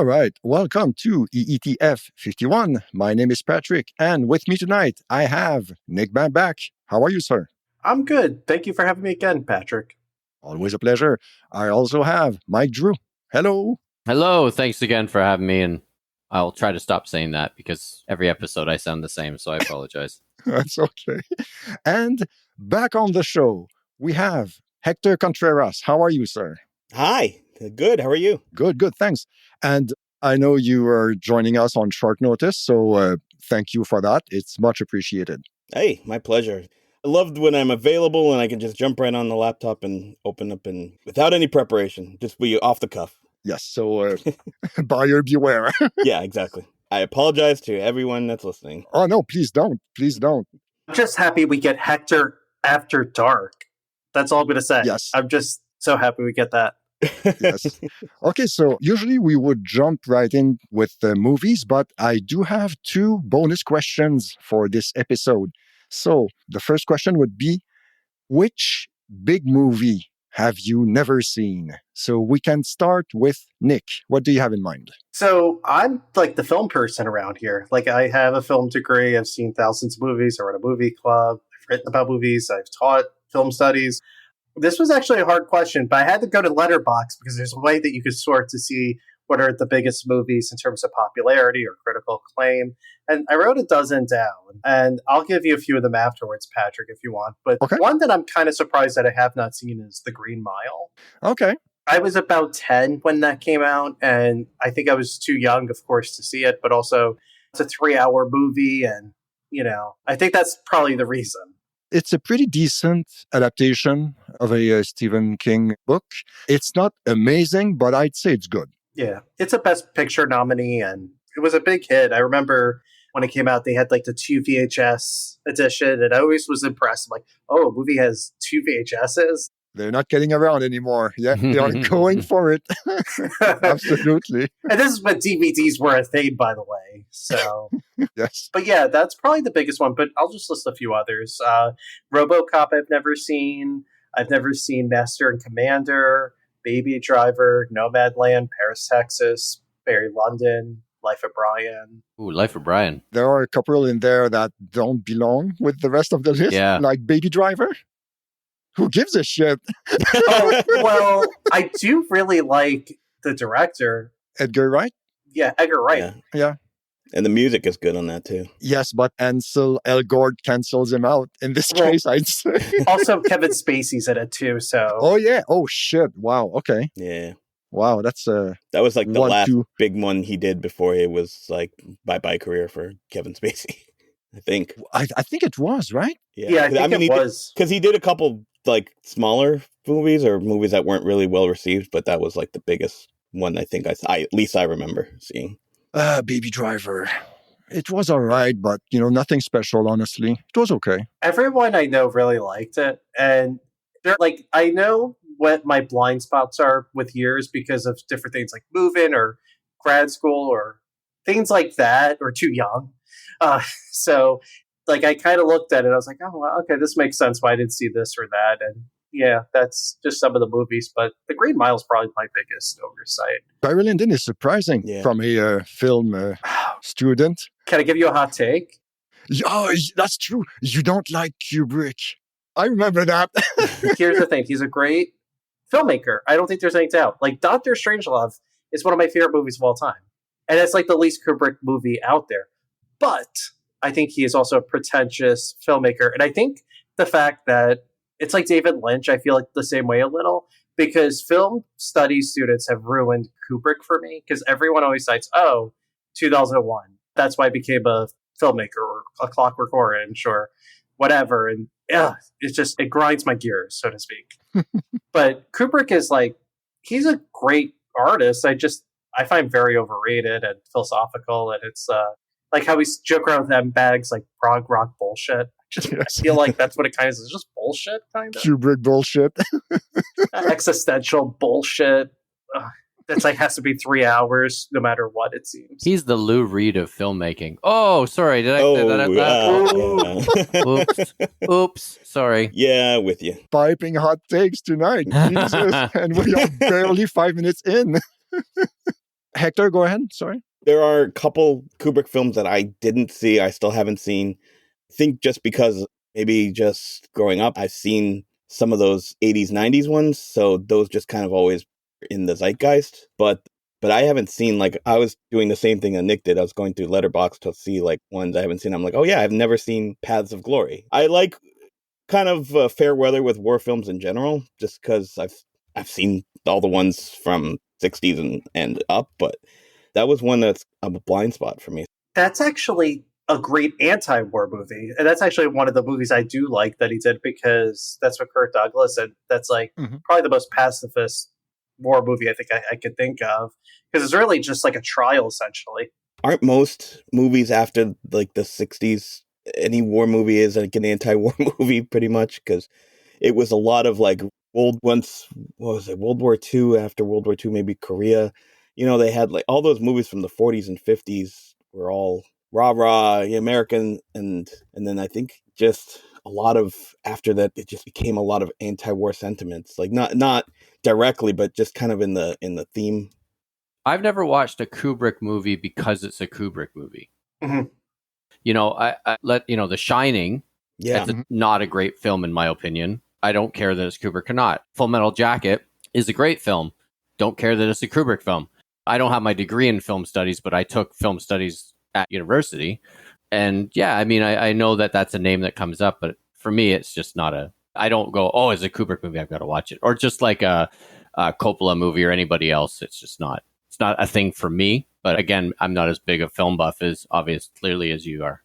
All right, welcome to EETF 51. My name is Patrick, and with me tonight, I have Nick back. How are you, sir? I'm good. Thank you for having me again, Patrick. Always a pleasure. I also have Mike Drew. Hello. Hello, thanks again for having me, and I'll try to stop saying that because every episode I sound the same, so I apologize. That's okay. And back on the show, we have Hector Contreras. How are you, sir? Hi. Good. How are you? Good, thanks. And I know you are joining us on short notice, so thank you for that. It's much appreciated. Hey, my pleasure. I loved when I'm available and I can just jump right on the laptop and open up and without any preparation, just be off the cuff. Yes, so buyer beware. Yeah, exactly. I apologize to everyone that's listening. Oh, no, please don't. Please don't. I'm just happy we get Hector after dark. That's all I'm going to say. Yes. I'm just so happy we get that. Yes. Okay, so usually we would jump right in with the movies, but I do have two bonus questions for this episode. So the first question would be, which big movie have you never seen? So we can start with Nick. What do you have in mind? So I'm like the film person around here. Like I have a film degree. I've seen thousands of movies. I run a movie club. I've written about movies. I've taught film studies. This was actually a hard question, but I had to go to Letterboxd because there's a way that you could sort to see what are the biggest movies in terms of popularity or critical acclaim. And I wrote a dozen down, and I'll give you a few of them afterwards, Patrick, if you want. But Okay. One that I'm kind of surprised that I have not seen is The Green Mile. Okay. I was about 10 when that came out, and I think I was too young, of course, to see it, but also it's a 3-hour movie, and, I think that's probably the reason. It's a pretty decent adaptation of a Stephen King book. It's not amazing, but I'd say it's good. Yeah, it's a Best Picture nominee, and it was a big hit. I remember when it came out, they had like the 2 VHS edition, and I always was impressed. I'm like, oh, a movie has 2 VHSs? They're not getting around anymore. Yeah, they are going for it. Absolutely. And this is when DVDs were a thing, by the way. So, Yes. but yeah, that's probably the biggest one. But I'll just list a few others. RoboCop, I've never seen. I've never seen Master and Commander, Baby Driver, Nomadland, Paris, Texas, Barry London, Life of Brian. Ooh, Life of Brian. There are a couple in there that don't belong with the rest of the list, Yeah. like Baby Driver. Who gives a shit? Oh, well, I do really like the director. Edgar Wright? Yeah, Edgar Wright. Yeah. And the music is good on that too. Yes, but Ansel Elgort cancels him out in this Well- case, I'd say. Also, Kevin Spacey's in it too. So, Oh, yeah. Oh, shit. Wow. Okay. Yeah. Wow. That's That was like the One, last two. big one he did before it was like bye-bye career for Kevin Spacey. I think. I think it was, right? yeah, I think it was. Because he did a couple like smaller movies or movies that weren't really well received, but that was like the biggest one I think I at least I remember seeing. Baby Driver. It was all right, but, nothing special, honestly. It was okay. Everyone I know really liked it, and they're like, I know what my blind spots are with years because of different things like moving or grad school or things like that, or too young. So, like, I kind of looked at it. I was like, oh, well, okay, this makes sense why I didn't see this or that. And yeah, that's just some of the movies. But The Green Mile is probably my biggest oversight. Barry Lyndon is surprising Yeah. from a film student. Can I give you a hot take? Oh, that's true. You don't like Kubrick. I remember that. Here's the thing. He's a great filmmaker. I don't think there's any doubt. Like, Doctor Strangelove is one of my favorite movies of all time. And it's like the least Kubrick movie out there. But I think he is also a pretentious filmmaker. And I think the fact that it's like David Lynch, I feel like the same way a little, because film study students have ruined Kubrick for me, because everyone always cites, 2001. That's why I became a filmmaker, or A Clockwork Orange, or whatever. And it grinds my gears, so to speak. But Kubrick is like, he's a great artist. I find very overrated and philosophical, and it's like how we joke around with them bags like prog rock bullshit. Yes. I feel like that's what it kind of is. It's just bullshit, kind of. Kubrick bullshit. Existential bullshit. That's like has to be 3 hours, no matter what, it seems. He's the Lou Reed of filmmaking. Oh, sorry. Did I say that? Yeah. Oops. Sorry. Yeah, with you. Piping hot takes tonight. Jesus. And we are barely 5 minutes in. Hector, go ahead. Sorry. There are a couple Kubrick films that I didn't see, I still haven't seen. I think just because maybe just growing up, I've seen some of those 80s, 90s ones. So those just kind of always in the zeitgeist. But I haven't seen, like, I was doing the same thing that Nick did. I was going through Letterboxd to see, like, ones I haven't seen. I'm like, oh, yeah, I've never seen Paths of Glory. I like kind of fair weather with war films in general, just because I've seen all the ones from 60s and up, but that was one that's a blind spot for me. That's actually a great anti-war movie. And that's actually one of the movies I do like that he did, because that's with Kirk Douglas, and that's like probably the most pacifist war movie I think I could think of, because it's really just like a trial essentially. Aren't most movies after like the 60s, any war movie is like an anti-war movie pretty much, because it was a lot of like World War II, after World War II, maybe Korea. You know, they had like all those movies from the 40s and 50s were all rah-rah, American, and then I think just a lot of, after that, it just became a lot of anti-war sentiments, like not directly, but just kind of in the theme. I've never watched a Kubrick movie because it's a Kubrick movie. Mm-hmm. You know, I let you know, The Shining. Yeah, It's not a great film in my opinion. I don't care that it's Kubrick or not. Full Metal Jacket is a great film. Don't care that it's a Kubrick film. I don't have my degree in film studies, but I took film studies at university. And yeah, I mean, I know that that's a name that comes up, but for me, it's just not I don't go, oh, it's a Kubrick movie, I've got to watch it. Or just like a Coppola movie or anybody else. It's just not a thing for me. But again, I'm not as big a film buff clearly as you are.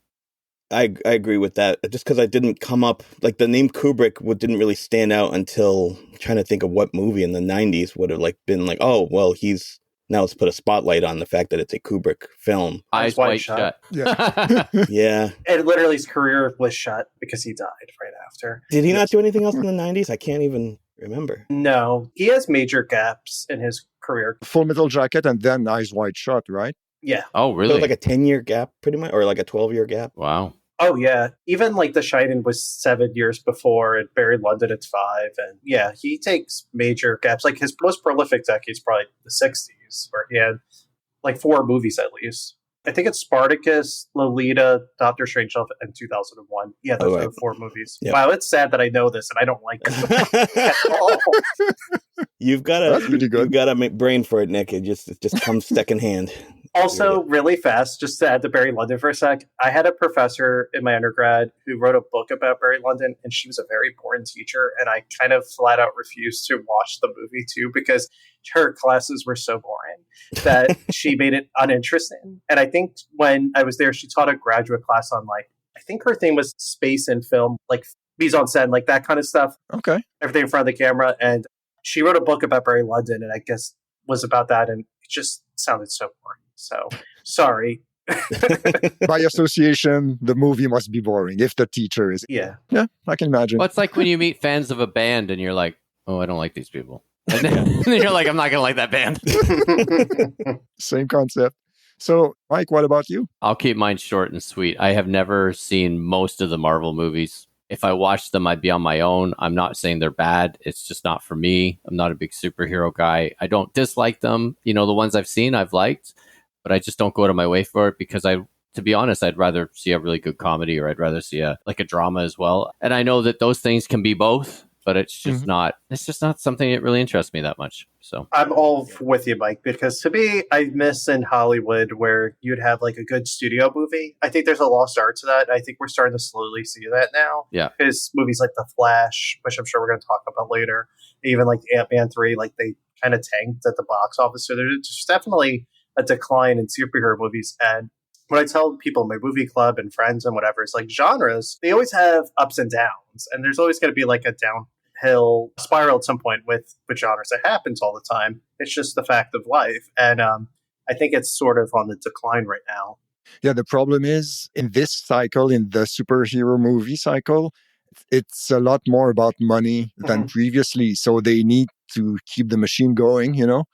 I agree with that. Just because I didn't come up, like the name Kubrick didn't really stand out until I'm trying to think of what movie in the 90s would have like been like, oh, well, now let's put a spotlight on the fact that it's a Kubrick film. Eyes Wide Shut. Yeah. Yeah. And literally his career was shut because he died right after. Did he not do anything else in the 90s? I can't even remember. No, he has major gaps in his career. Full Metal Jacket and then Eyes Wide Shut, right? Yeah. Oh, So really? like a 10-year gap, pretty much, or like a 12-year gap. Wow. Oh, yeah. Even like The Shining was 7 years before, and Buried London, it's 5. And yeah, he takes major gaps. Like his most prolific decade is probably the 60s, where he had like 4 movies at least. I think it's Spartacus, Lolita, Doctor Strangelove, and 2001. Yeah, those are the 4 movies. Yep. Wow, it's sad that I know this and I don't like it at all. You've got a brain for it, Nick. It just comes secondhand. Also, really fast, just to add to Barry Lyndon for a sec, I had a professor in my undergrad who wrote a book about Barry Lyndon, and she was a very boring teacher, and I kind of flat out refused to watch the movie too, because her classes were so boring that she made it uninteresting. And I think when I was there, she taught a graduate class on, like, I think her thing was space and film, like mise en scène, like that kind of stuff. Okay. Everything in front of the camera. And she wrote a book about Barry Lyndon, and I guess was about that, and it just sounded so boring. So, sorry. By association, the movie must be boring if the teacher is. Yeah. Yeah, I can imagine. Well, it's like when you meet fans of a band and you're like, oh, I don't like these people. And then you're like, I'm not going to like that band. Same concept. So, Mike, what about you? I'll keep mine short and sweet. I have never seen most of the Marvel movies. If I watched them, I'd be on my own. I'm not saying they're bad. It's just not for me. I'm not a big superhero guy. I don't dislike them. You know, the ones I've seen, I've liked. But I just don't go out of my way for it because to be honest, I'd rather see a really good comedy, or I'd rather see a drama as well. And I know that those things can be both, but it's just not something that really interests me that much. So I'm all with you, Mike, because to me, I miss in Hollywood where you'd have like a good studio movie. I think there's a lost art to that. I think we're starting to slowly see that now. Yeah. Because movies like The Flash, which I'm sure we're going to talk about later, even like Ant-Man 3, like they kind of tanked at the box office. So there's definitely a decline in superhero movies. And when I tell people in my movie club and friends and whatever, it's like genres, they always have ups and downs. And there's always going to be like a downhill spiral at some point with genres. That happens all the time. It's just the fact of life. And I think it's sort of on the decline right now. Yeah, the problem is in this cycle, in the superhero movie cycle, it's a lot more about money than previously. So they need to keep the machine going, you know?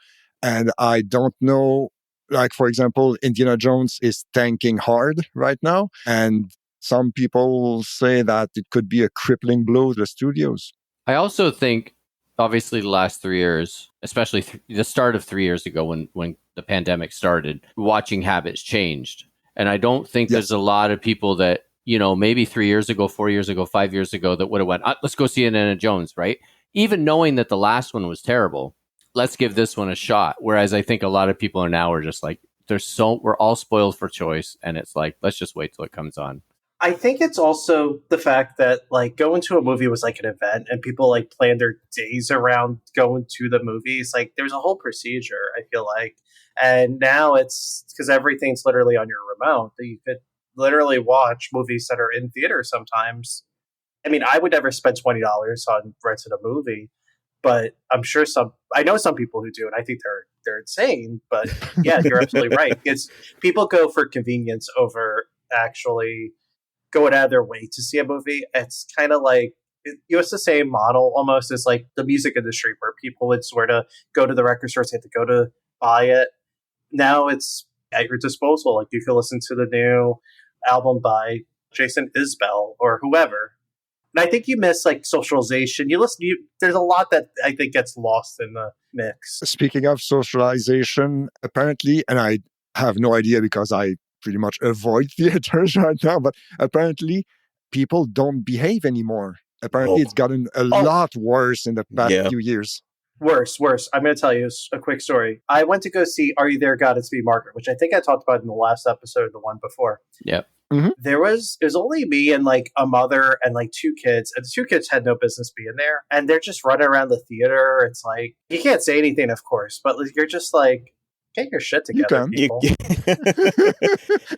And I don't know. Like, for example, Indiana Jones is tanking hard right now. And some people say that it could be a crippling blow to the studios. I also think Obviously, the last 3 years, especially the start of 3 years ago when the pandemic started, watching habits changed. And I don't think there's Yes. a lot of people that, maybe 3 years ago, 4 years ago, 5 years ago that would have went, let's go see Indiana Jones, right? Even knowing that the last one was terrible, let's give this one a shot. Whereas I think a lot of people are just like, we're all spoiled for choice. And it's like, let's just wait till it comes on. I think it's also the fact that like going to a movie was like an event and people like planned their days around going to the movies. Like there's a whole procedure, I feel like. And now it's because everything's literally on your remote that you could literally watch movies that are in theaters sometimes. I mean, I would never spend $20 on renting a movie, but I'm sure I know some people who do, and I think they're insane. But yeah, you're absolutely right. It's people go for convenience over actually going out of their way to see a movie. It's kind of like it's the same model almost as like the music industry, where people would sort of go to the record stores, they had to go to buy it. Now it's at your disposal. Like you can listen to the new album by Jason Isbell or whoever. And I think you miss like socialization. There's a lot that I think gets lost in the mix. Speaking of socialization, apparently, and I have no idea because I pretty much avoid theaters right now, but apparently people don't behave anymore. Apparently it's gotten a lot worse in the past few years. Worse. I'm going to tell you a quick story. I went to go see Are You There, God? It's Me, Margaret, which I think I talked about in the last episode, the one before. Yep. Mm-hmm. It was only me and like a mother and like two kids, and the two kids had no business being there, and they're just running around the theater. It's like you can't say anything, of course, but you're just like, get your shit together, people.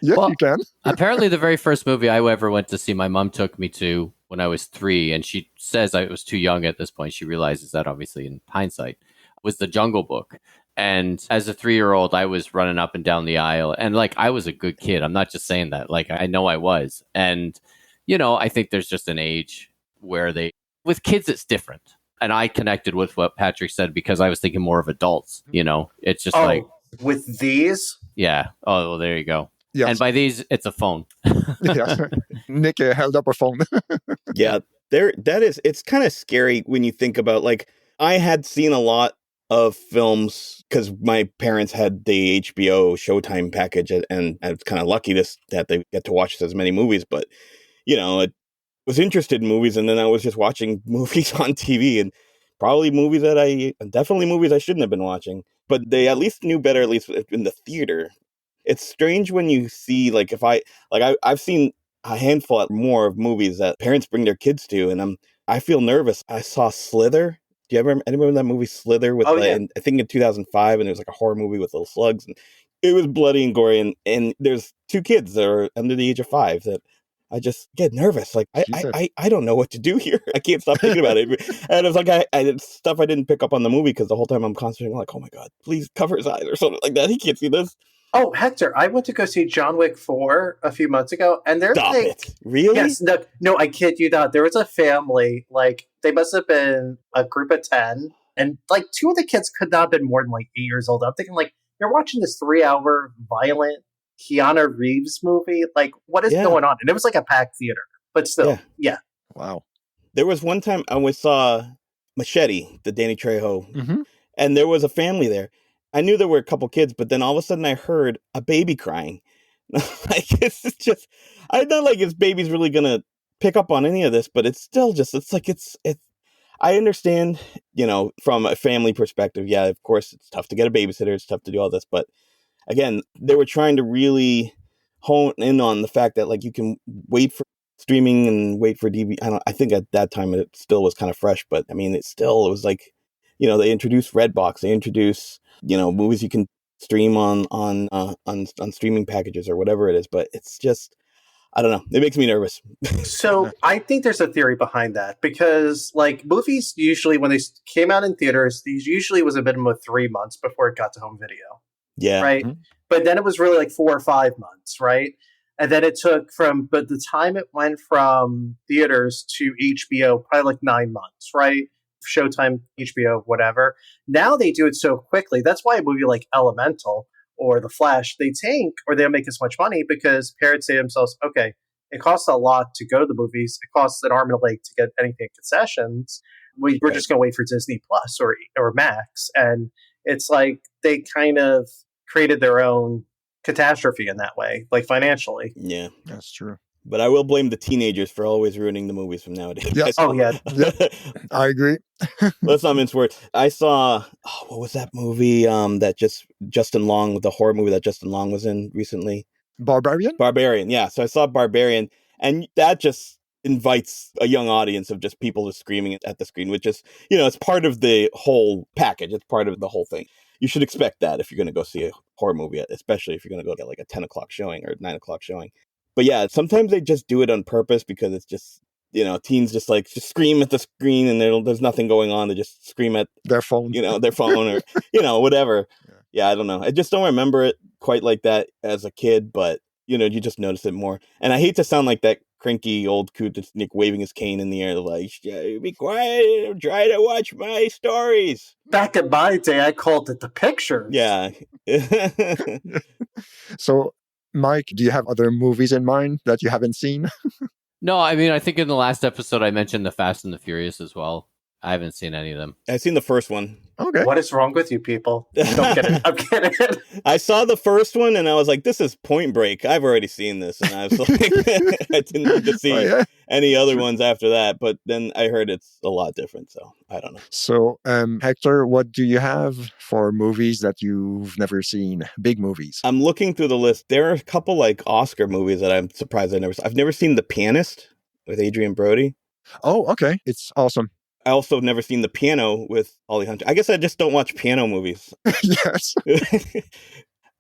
You can. Apparently, the very first movie I ever went to see, my mom took me to when I was 3, and she says I was too young at this point. She realizes that, obviously, in hindsight, was The Jungle Book. And as a 3-year-old, I was running up and down the aisle, and like I was a good kid. I'm not just saying that; like I know I was. And I think there's just an age where with kids, it's different. And I connected with what Patrick said because I was thinking more of adults. It's just like. With these? Yeah. Oh, well, there you go. Yes. And by these, it's a phone. Yes. Nick held up a phone. Yeah, it's kind of scary when you think about, like, I had seen a lot of films because my parents had the HBO Showtime package, and I was kind of lucky that they get to watch as many movies, but, I was interested in movies, and then I was just watching movies on TV, and definitely movies I shouldn't have been watching, but they at least knew better, at least in the theater. It's strange when you see, like, I've seen a handful more of movies that parents bring their kids to, and I feel nervous. I saw Slither. Do you anyone remember that movie Slither with I think in 2005, and it was like a horror movie with little slugs, and it was bloody and gory, and there's 2 kids that are under the age of 5 that I just get nervous. Like, I don't know what to do here. I can't stop thinking about it. And it was like, it's stuff I didn't pick up on the movie because the whole time I'm concentrating, like, oh my God, please cover his eyes or something like that. He can't see this. Oh, Hector, I went to go see John Wick 4 a few months ago, and there's Stop it. Really? Yes, no, I kid you not. There was a family, like, they must have been a group of 10, and, like, 2 of the kids could not have been more than, like, 8 years old. I'm thinking, like, you're watching this 3-hour violent Keanu Reeves movie? Like, what is going on? And it was like a packed theater, but still, yeah. Wow. There was one time I saw Machete, the Danny Trejo, and there was a family there. I knew there were a couple kids, but then all of a sudden I heard a baby crying. Like, it's just, I don't like his baby's really gonna pick up on any of this, but it's still just, I understand, from a family perspective. Yeah, of course, it's tough to get a babysitter. It's tough to do all this, but again, they were trying to really hone in on the fact that, like, you can wait for streaming and wait for DVD. I think at that time it still was kind of fresh, but I mean, it was like, they introduced Redbox, they introduced, movies you can stream on streaming packages or whatever it is. But it's just, I don't know. It makes me nervous. So I think there's a theory behind that because, like, movies usually, when they came out in theaters, these usually was a minimum of 3 months before it got to home video. Yeah. Right. Mm-hmm. But then it was really like 4 or 5 months. Right. And then it took but the time it went from theaters to HBO, probably like 9 months. Right. Showtime, HBO, whatever. Now they do it so quickly. That's why a movie like Elemental or The Flash, they tank or they don't make as much money because parents say to themselves, okay, it costs a lot to go to the movies. It costs an arm and a leg to get anything at concessions. we're Right. just going to wait for Disney Plus or Max. And it's like they kind of created their own catastrophe in that way, like financially. Yeah. That's true. But I will blame the teenagers for always ruining the movies from nowadays. Yes. Oh, yeah. I agree. Let's not mince words. I saw, what was that movie that Justin Long, the horror movie that Justin Long was in recently? Barbarian? Barbarian, yeah. So I saw Barbarian, and that just invites a young audience of just people just screaming at the screen, which is, it's part of the whole package. It's part of the whole thing. You should expect that if you're going to go see a horror movie, especially if you're going to go get like a 10 o'clock showing or 9 o'clock showing. But yeah, sometimes they just do it on purpose because it's just, teens just scream at the screen and there's nothing going on. They just scream at Their phone. their phone or, whatever. Yeah, I don't know. I just don't remember it quite like that as a kid, but, you just notice it more. And I hate to sound like that cranky old coot that's Nick waving his cane in the air like, be quiet, I'm trying to watch my stories. Back in my day, I called it the pictures. Yeah. So, Mike, do you have other movies in mind that you haven't seen? No, I mean, I think in the last episode I mentioned The Fast and the Furious as well. I haven't seen any of them. I've seen the first one. Okay. What is wrong with you people? Don't get it. I'm kidding. I saw the first one and I was like, this is Point Break. I've already seen this. And I was like, I didn't need to see any other ones after that. But then I heard it's a lot different. So I don't know. So, Hector, what do you have for movies that you've never seen? Big movies. I'm looking through the list. There are a couple like Oscar movies that I'm surprised I've never seen The Pianist with Adrian Brody. Oh, okay. It's awesome. I also have never seen The Piano with Holly Hunter. I guess I just don't watch piano movies. Yes.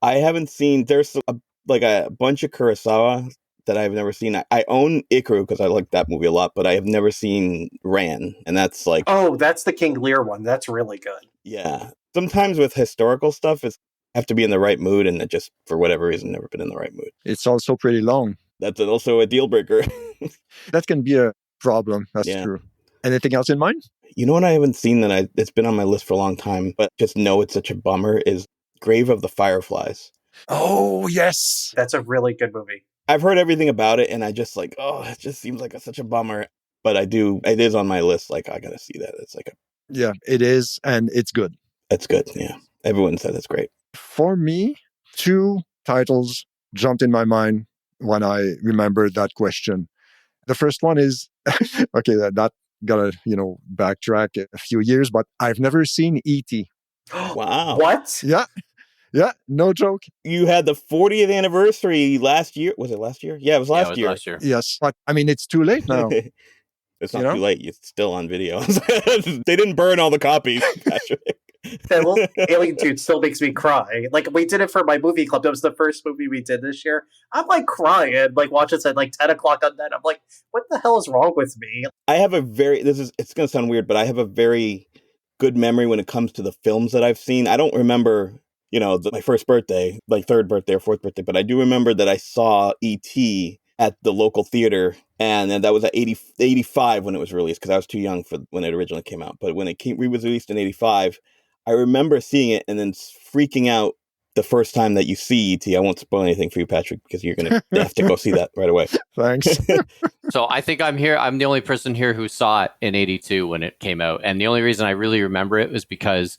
I haven't seen, there's a bunch of Kurosawa that I've never seen. I own Ikaru because I like that movie a lot, but I have never seen Ran. And that's like... Oh, that's the King Lear one. That's really good. Yeah. Sometimes with historical stuff, I have to be in the right mood, and it just, for whatever reason, never been in the right mood. It's also pretty long. That's also a deal breaker. That can be a problem. That's true. Anything else in mind? You know what I haven't seen it's been on my list for a long time, but just know it's such a bummer, is Grave of the Fireflies. Oh, yes. That's a really good movie. I've heard everything about it, and I just it just seems like such a bummer. But it is on my list. Like, I gotta see that. It's like Yeah, it is, and it's good. It's good, yeah. Everyone said it's great. For me, 2 titles jumped in my mind when I remembered that question. The first one is, okay, that gotta, backtrack a few years, but I've never seen E.T. Wow. What? Yeah, no joke. You had the 40th anniversary last year. Was it last year? Yeah, it was last year. Last year. Yes, but I mean, it's too late now. It's not too late. It's still on video. They didn't burn all the copies, Patrick. That little alien dude still makes me cry. Like, we did it for my movie club. That was the first movie we did this year. I'm like crying, like watching it at like 10 o'clock on that. I'm like, what the hell is wrong with me? I have it's going to sound weird, but I have a very good memory when it comes to the films that I've seen. I don't remember, my first birthday, like third birthday or fourth birthday, but I do remember that I saw E.T. at the local theater, and that was at 85 when it was released, because I was too young for when it originally came out. But when it was released in 85, I remember seeing it and then freaking out the first time that you see E.T. I won't spoil anything for you, Patrick, because you're going to have to go see that right away. Thanks. So I think I'm the only person here who saw it in 82 when it came out. And the only reason I really remember it was because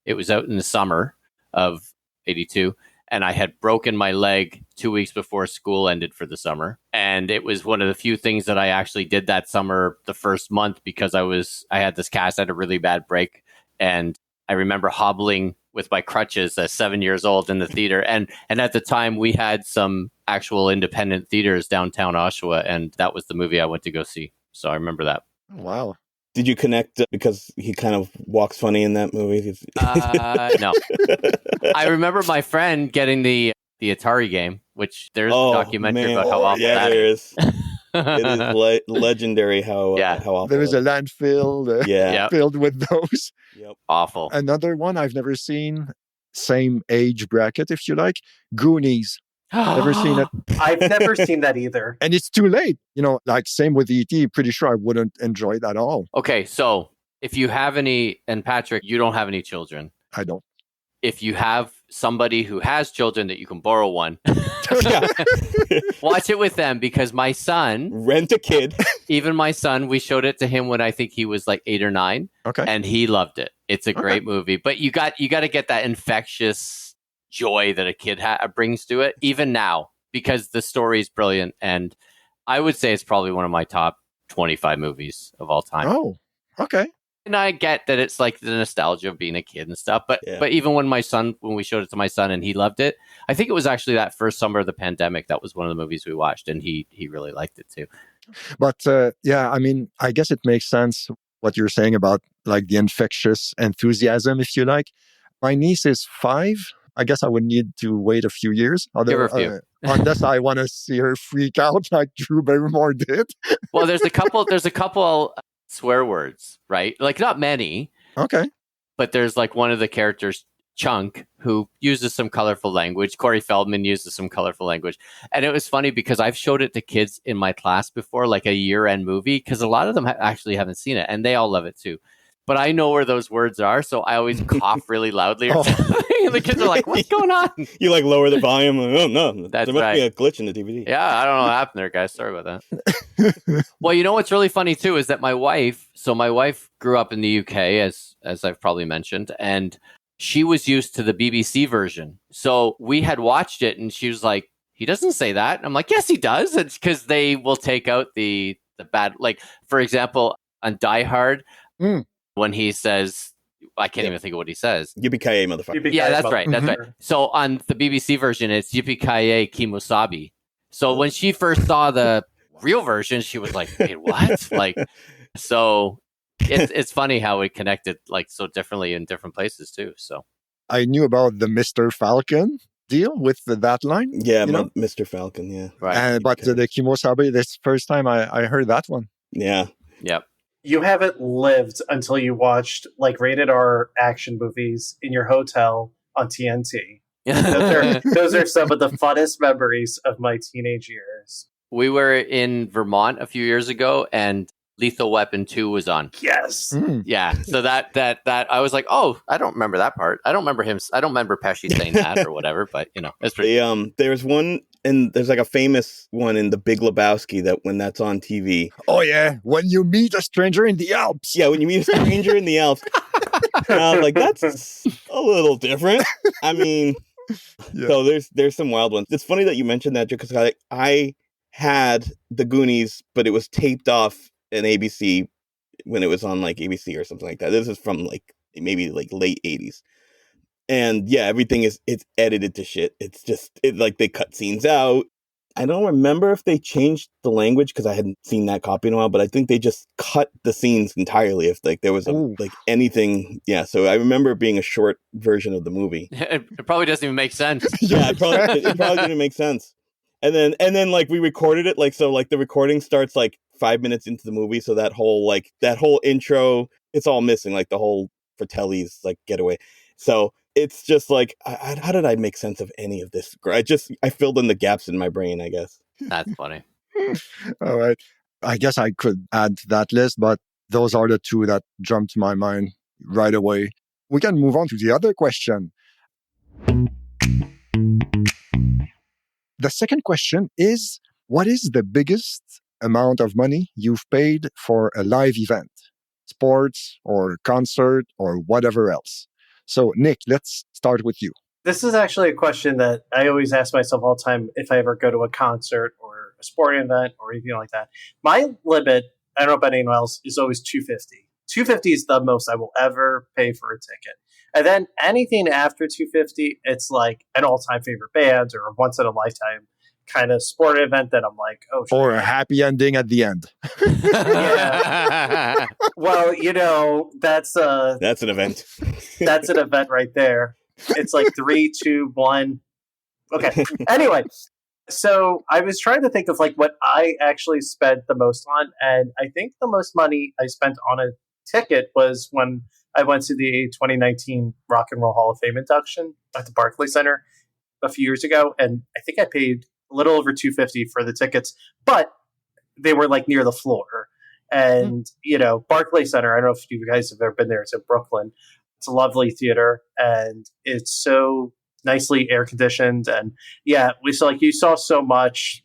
it was out in the summer of 82. And I had broken my leg 2 weeks before school ended for the summer. And it was one of the few things that I actually did that summer, the first month, because I had this cast, I had a really bad break. And I remember hobbling with my crutches at 7 years old in the theater. And at the time we had some actual independent theaters downtown Oshawa. And that was the movie I went to go see. So I remember that. Wow. Did you connect because he kind of walks funny in that movie? No. I remember my friend getting the Atari game, which there's a documentary about how awful that is. It is legendary how awful. There is a landfill filled with those. Yep. Awful. Another one I've never seen, same age bracket, if you like, Goonies. Never seen it. I've never seen that either. And it's too late. Like same with E.T., pretty sure I wouldn't enjoy that at all. Okay, so if you have any, and Patrick, you don't have any children. I don't. If you have somebody who has children that you can borrow one. Yeah. Watch it with them, because my son, Rent a kid. even my son, we showed it to him when I think he was like 8 or 9, Okay. and he loved it. It's a great movie, but you got to get that infectious joy that a kid brings to it, even now, because the story is brilliant, and I would say it's probably one of my top 25 movies of all time. Oh, okay. And I get that it's like the nostalgia of being a kid and stuff, but Yeah. but even when we showed it to my son and he loved it, I think it was actually that first summer of the pandemic, that was one of the movies we watched, and he really liked it too. But yeah, I mean, I guess it makes sense what you're saying about like the infectious enthusiasm, if you like. My niece is 5. I guess I would need to wait a few years, Give her a few. Unless I want to see her freak out like Drew Barrymore did. Well, there's a couple swear words, right? Like not many, Okay. but there's like one of the characters, Chunk, who uses some colorful language. Corey Feldman uses some colorful language. And it was funny because I've showed it to kids in my class before, like a year-end movie, because a lot of them actually haven't seen it, and they all love it too. But I know where those words are, so I always cough really loudly. Or something. And the kids are like, what's going on? You like lower the volume. Oh, no. That's there must right. be a glitch in the DVD. Yeah, I don't know what happened there, guys. Sorry about that. Well, you know what's really funny too is that my wife grew up in the UK, as I've probably mentioned, and she was used to the BBC version. So we had watched it, and she was like, he doesn't say that. And I'm like, yes, he does. It's because they will take out the bad, like, for example, on Die Hard, when he says, I can't even think of what he says. Yippee-ki-yay, motherfucker. Yeah, that's right. That's right. So on the BBC version, it's Yippee-ki-yay Kimosabi. So when she first saw the real version, she was like, wait, what? Like, so it's funny how it connected like so differently in different places too. So I knew about the Mr. Falcon deal with that line. Yeah, you know? Mr. Falcon, yeah. right. But the Kimosabe, this first time I heard that one. Yeah. Yep. You haven't lived until you watched like rated R action movies in your hotel on TNT. Those are some of the funnest memories of my teenage years. We were in Vermont a few years ago, and Lethal Weapon 2 was on. Yes. Yeah. So that I was like, oh, I don't remember that part. I don't remember Pesci saying that or whatever, but you know, it's pretty. There's one, and there's like a famous one in The Big Lebowski that when that's on TV. Oh yeah, when you meet a stranger in the Alps. Yeah, when you meet a stranger in the Alps. Like that's a little different. I mean, so there's some wild ones. It's funny that you mentioned that, because I had The Goonies, but it was taped off an ABC when it was on like ABC or something like that. This is from like maybe like late 80s. And yeah, everything it's edited to shit. It's just like they cut scenes out. I don't remember if they changed the language because I hadn't seen that copy in a while, but I think they just cut the scenes entirely if like there was like anything. Yeah, so I remember it being a short version of the movie. It probably doesn't even make sense. Yeah, it probably didn't make sense. And then like we recorded it like so like the recording starts like 5 minutes into the movie, so that whole intro, it's all missing, like the whole Fratelli's like getaway. So it's just like, how did I make sense of any of this? I filled in the gaps in my brain, I guess. That's funny. All right. I guess I could add to that list, but those are the two that jumped to my mind right away. We can move on to the other question. The second question is, what is the biggest amount of money you've paid for a live event, sports or concert or whatever else? So, Nick, let's start with you. This is actually a question that I always ask myself all the time if I ever go to a concert or a sporting event or anything like that. My limit, I don't know about anyone else, is always $250. $250 is the most I will ever pay for a ticket. And then anything after $250, it's like an all-time favorite band or a once-in-a-lifetime kind of sporting event that I'm like, oh, shit. Or a happy ending at the end. Yeah. Well, you know, that's an event. That's an event right there. It's like 3, 2, 1. Okay. Anyway, so I was trying to think of like what I actually spent the most on, and I think the most money I spent on a ticket was when I went to the 2019 Rock and Roll Hall of Fame induction at the Barclays Center a few years ago, and I think I paid a little over $250 for the tickets, but they were like near the floor. And you know, Barclays Center, I don't know if you guys have ever been there. It's in Brooklyn. It's a lovely theater, and it's so nicely air conditioned. And yeah, we saw like you saw so much,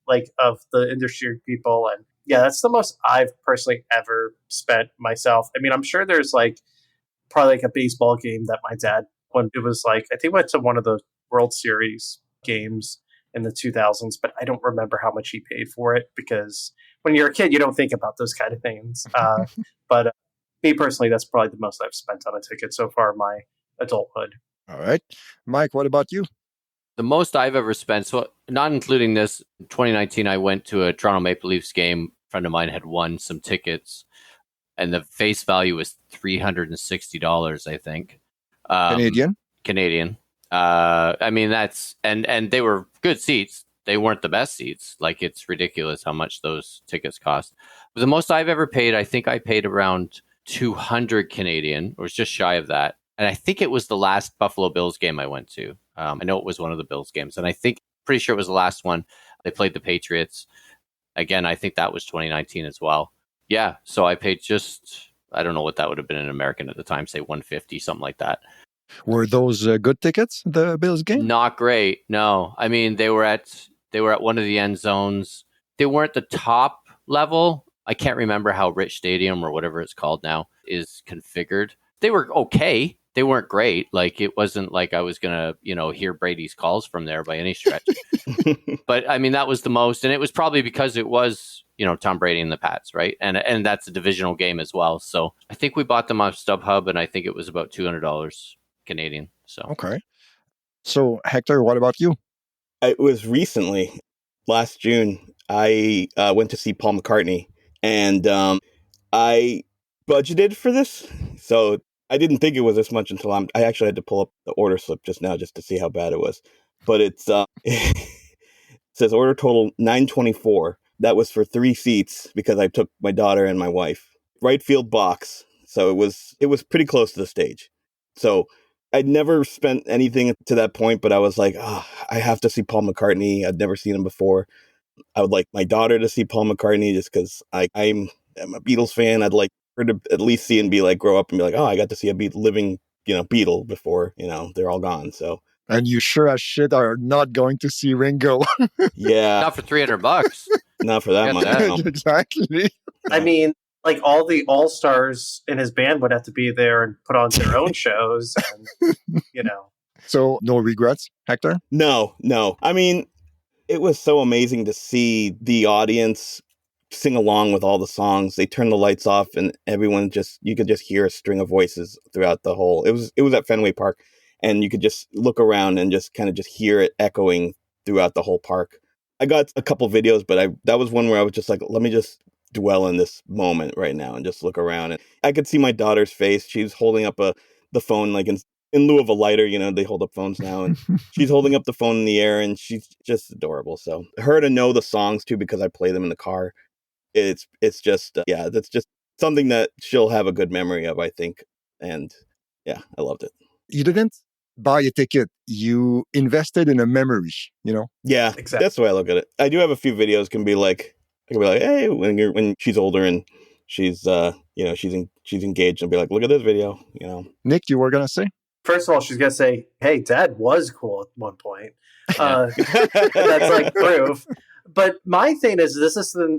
like of the industry people. And yeah, that's the most I've personally ever spent myself. I mean, I'm sure there's like probably like a baseball game that my dad, when it was like, I think went to one of the World Series games in the 2000s, but I don't remember how much he paid for it because when you're a kid, you don't think about those kind of things. But me personally, that's probably the most I've spent on a ticket so far in my adulthood. All right. Mike, what about you? The most I've ever spent, so not including this, in 2019, I went to a Toronto Maple Leafs game. A friend of mine had won some tickets, and the face value was $360, I think. Canadian? Canadian. I mean, that's, and they were good seats. They weren't the best seats. Like, it's ridiculous how much those tickets cost. But the most I've ever paid, I think I paid around 200 Canadian, or was just shy of that. And I think it was the last Buffalo Bills game I went to. I know it was one of the Bills games, and I think, pretty sure it was the last one. They played the Patriots. Again, I think that was 2019 as well. Yeah, so I paid just, I don't know what that would have been in American at the time, say 150, something like that. Were those good tickets, the Bills game? Not great, no. I mean, they were at one of the end zones. They weren't the top level. I can't remember how Rich Stadium, or whatever it's called now, is configured. They were okay. They weren't great. Like, it wasn't like I was going to, hear Brady's calls from there by any stretch. But I mean, that was the most, and it was probably because it was, Tom Brady and the Pats, right? And that's a divisional game as well. So I think we bought them off StubHub, and I think it was about $200 Canadian. So Okay. So Hector, what about you? It was recently, last June, I went to see Paul McCartney, and I budgeted for this. So I didn't think it was this much until I actually had to pull up the order slip just now just to see how bad it was. But it's it says order total $924. That was for 3 seats because I took my daughter and my wife. Right field box. So it was pretty close to the stage. So I'd never spent anything to that point, but I was like, I have to see Paul McCartney. I'd never seen him before. I would like my daughter to see Paul McCartney just because I'm a Beatles fan. I'd like her to at least see and be like, grow up and be like, I got to see a living, Beatle before, they're all gone. So. And you sure as shit are not going to see Ringo. Yeah. not for $300. Not for that Get much. that. No. Exactly. I mean, like all the all-stars in his band would have to be there and put on their own shows. And, So no regrets, Hector? No. I mean, it was so amazing to see the audience sing along with all the songs. They turned the lights off and everyone you could just hear a string of voices throughout the whole. It was at Fenway Park, and you could just look around and just kind of just hear it echoing throughout the whole park. I got a couple videos, but that was one where I was just like, let me just dwell in this moment right now and just look around. And I could see my daughter's face. She was holding up the phone like in lieu of a lighter. They hold up phones now, and she's holding up the phone in the air, and she's just adorable. So her to know the songs too, because I play them in the car. It's just that's just something that she'll have a good memory of, I think. And yeah, I loved it. You didn't buy a ticket. You invested in a memory, Yeah, Exactly. That's the way I look at it. I do have a few videos. I can be like, hey, when she's older and she's she's engaged, and be like, look at this video. Nick, you were gonna say? First of all, she's going to say, hey, Dad was cool at one point. That's like proof. But my thing is,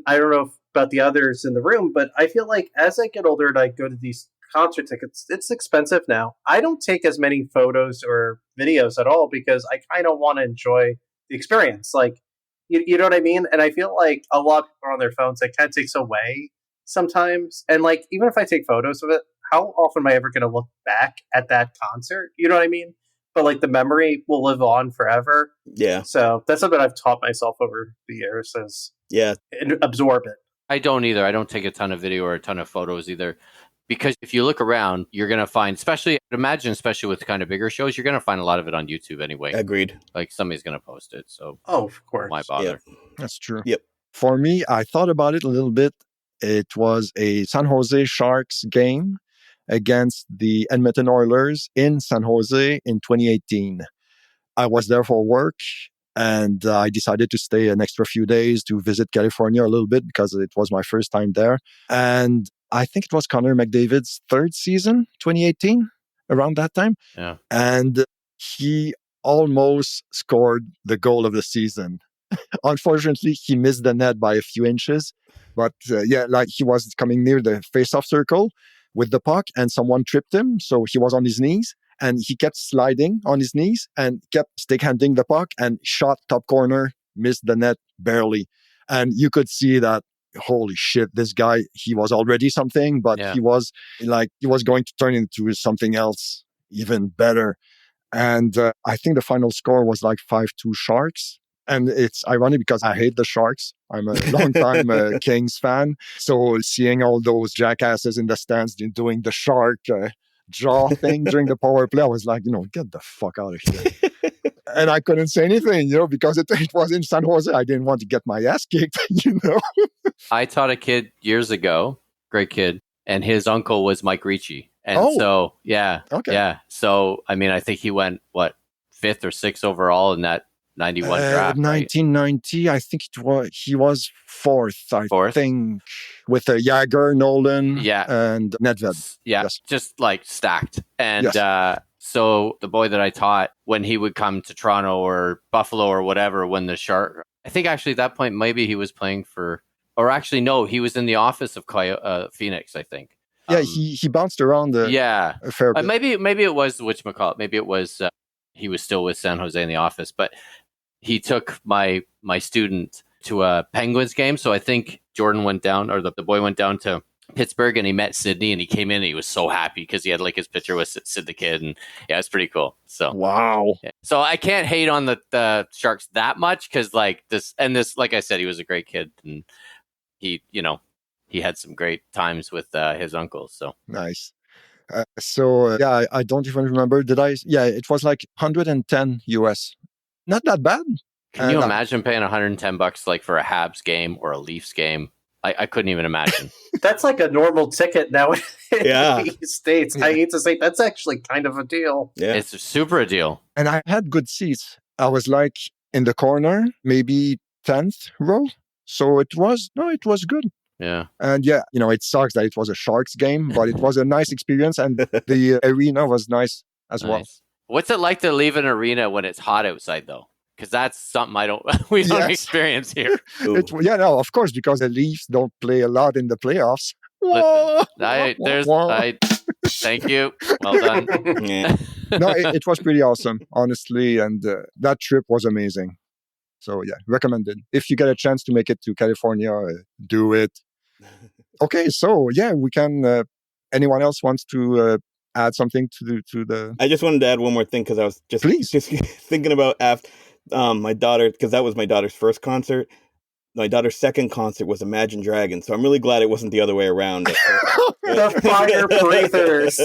I don't know about the others in the room, but I feel like as I get older and I go to these concert tickets, it's expensive now. I don't take as many photos or videos at all because I kind of want to enjoy the experience. Like, you know what I mean? And I feel like a lot of people are on their phones. It kind of takes away sometimes. And like, even if I take photos of it, how often am I ever going to look back at that concert? You know what I mean? But like the memory will live on forever. Yeah. So that's something I've taught myself over the years is absorb it. I don't either. I don't take a ton of video or a ton of photos either. Because if you look around, you're going to find, especially with kind of bigger shows, you're going to find a lot of it on YouTube anyway. Agreed. Like somebody's going to post it. So, of course. Why bother? Yep. That's true. Yep. For me, I thought about it a little bit. It was a San Jose Sharks game against the Edmonton Oilers in San Jose in 2018. I was there for work, and I decided to stay an extra few days to visit California a little bit because it was my first time there. And I think it was Connor McDavid's 3rd season, 2018, around that time. Yeah. And he almost scored the goal of the season. Unfortunately, he missed the net by a few inches. But like he was coming near the face-off circle with the puck and someone tripped him. So he was on his knees and he kept sliding on his knees and kept stick-handing the puck and shot top corner, missed the net barely. And you could see that, holy shit, this guy, he was already something, but Yeah. he was going to turn into something else even better. And I think the final score was like 5-2 Sharks. And it's ironic because I hate the Sharks. I'm a long-time Kings fan. So seeing all those jackasses in the stands doing the shark jaw thing during the power play, I was like, get the fuck out of here. And I couldn't say anything, because it was in San Jose. I didn't want to get my ass kicked, I taught a kid years ago, great kid, and his uncle was Mike Ricci. And so, yeah. Okay. Yeah. So, I mean, I think he went, 5th or 6th overall in that 91 draft, 1990, right? I think he was fourth, Fourth? think, with Jagger, Nolan, Yeah. and Nedved. Yeah, Yes. just like stacked. And Yes. so the boy that I taught, when he would come to Toronto or Buffalo or whatever, when the Shark, I think actually at that point, maybe he was playing for, or actually, no, he was in the office of Phoenix, I think. Yeah, he bounced around a fair bit. Maybe it was whatchamacallit. Maybe it was he was still with San Jose in the office, but he took my student to a Penguins game. So I think Jordan went down, or the boy went down to Pittsburgh, and he met Sydney, and he came in and he was so happy because he had like his picture with Sid the Kid, and yeah, it's pretty cool. So wow. Yeah. So I can't hate on the Sharks that much because like this, like I said, he was a great kid, and he had some great times with his uncles. So nice. I don't even remember. It was like 110 US. Not that bad. Can you imagine paying $110 like for a Habs game or a Leafs game? I couldn't even imagine. That's like a normal ticket now in the States. Yeah. I hate to say that's actually kind of a deal. Yeah. It's super a deal. And I had good seats. I was like in the corner, maybe 10th row. So it was good. Yeah. And it sucks that it was a Sharks game, but it was a nice experience and the arena was nice as well. What's it like to leave an arena when it's hot outside though? Because that's something we don't experience here. Of course, because the Leafs don't play a lot in the playoffs. Listen, thank you. Well done. Yeah. No, it was pretty awesome, honestly, and that trip was amazing. So recommended. If you get a chance to make it to California, do it. Okay, so we can. Anyone else wants to add something to the? I just wanted to add one more thing because I was just thinking about after my daughter, because that was my daughter's first concert. My daughter's second concert was Imagine Dragons, so I'm really glad it wasn't the other way around. The fire breathers.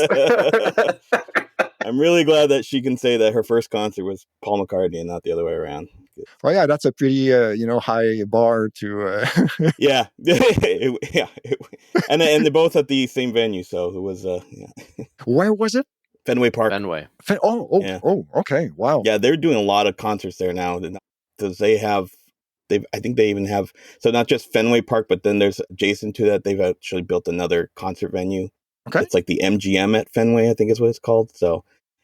I'm really glad that she can say that her first concert was Paul McCartney and not the other way around. Well, yeah, that's a pretty high bar to. Yeah, and they're both at the same venue, so it was. Where was it? Fenway Park. Fenway. Okay, wow. Yeah, they're doing a lot of concerts there now because I think they even have, so not just Fenway Park, but then there's adjacent to that, they've actually built another concert venue. Okay. It's like the MGM at Fenway, I think is what it's called. So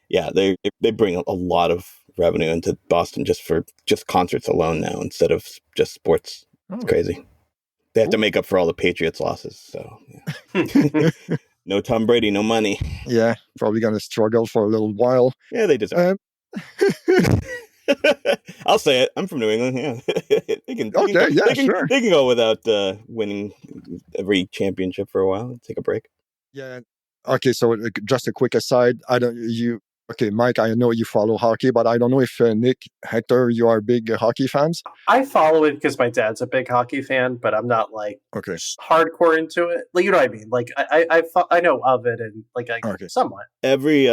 yeah, they bring a lot of revenue into Boston just for concerts alone now instead of just sports. It's crazy. They have to make up for all the Patriots losses. So yeah. No Tom Brady, no money. Yeah, probably going to struggle for a little while. Yeah, they deserve I'll say it. I'm from New England. Yeah, they can go without winning every championship for a while. Take a break. Yeah. Okay. So just a quick aside. Okay, Mike, I know you follow hockey, but I don't know if Nick, Hector, you are big hockey fans? I follow it because my dad's a big hockey fan, but I'm not like hardcore into it. Like, you know what I mean? Like I know of it and like somewhat. Every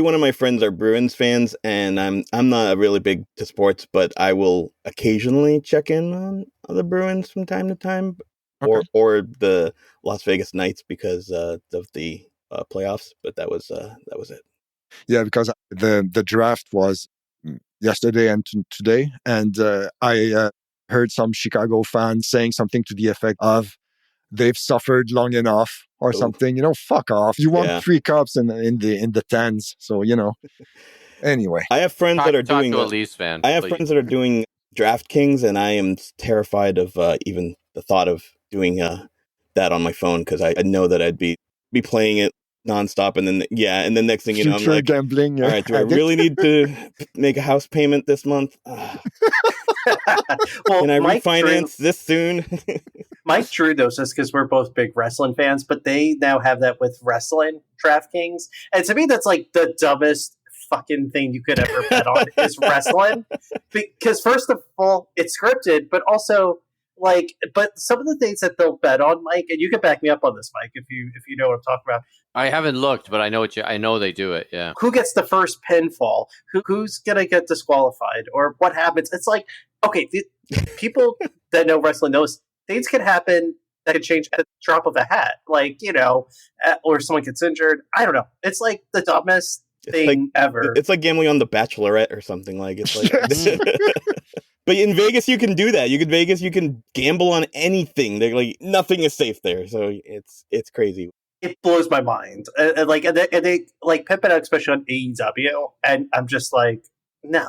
one of my friends are Bruins fans, and I'm not really big to sports, but I will occasionally check in on the Bruins from time to time, or the Las Vegas Knights because of the playoffs. But that was it. Yeah, because the draft was yesterday and today, and I heard some Chicago fans saying something to the effect of they've suffered long enough or something. Fuck off. You won 3 cups in the tens, so Anyway, I have friends that are Talk doing to a Leafs fan. I have please. friends that are doing DraftKings, and I am terrified of even the thought of doing that on my phone, because I know that I'd be playing it nonstop, and then and then next thing you know, I'm future like, gambling all right, do I addict. really need to make a house payment this month? Well, Can I Mike refinance this soon? Mike Drew knows this because we're both big wrestling fans, but they now have that with wrestling DraftKings, and to me, that's like the dumbest fucking thing you could ever bet on is wrestling. Because first of all, it's scripted, but also but some of the things that they'll bet on, Mike, and you can back me up on this, Mike, if you know what I'm talking about. I haven't looked, but I know they do it. Yeah. Who gets the first pinfall? Who's gonna get disqualified, or what happens? It's like, okay, the people that know wrestling knows things can happen that could change at the drop of a hat, or someone gets injured. I don't know. It's like the dumbest thing ever. It's like gambling on The Bachelorette or something. Like, it's like. But in Vegas, you can do that. You can gamble on anything. They're like, nothing is safe there. So it's crazy. It blows my mind. And they pimp it out, especially on AEW. And I'm just like, no,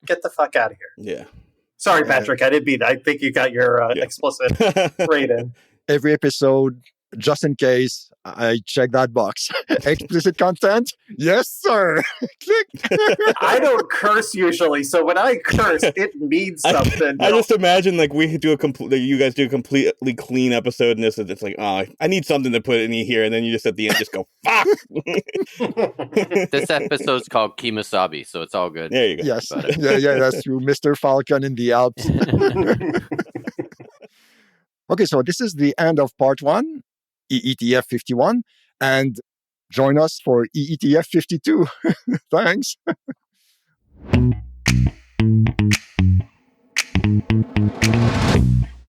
get the fuck out of here. Yeah. Sorry, Patrick. I didn't mean that. I think you got your explicit rating. Every episode, just in case, I check that box. Explicit content? Yes, sir. Click. I don't curse usually, so when I curse, it means something. I just imagine you guys do a completely clean episode, and it's like, oh, I need something to put in here, and then you just at the end just go, fuck. This episode's called Kimasabi, so it's all good. There you go. Yes. Yeah, that's true. Mr. Falcon in the Alps. Okay, so this is the end of part 1, EETF 51, and join us for EETF 52. Thanks.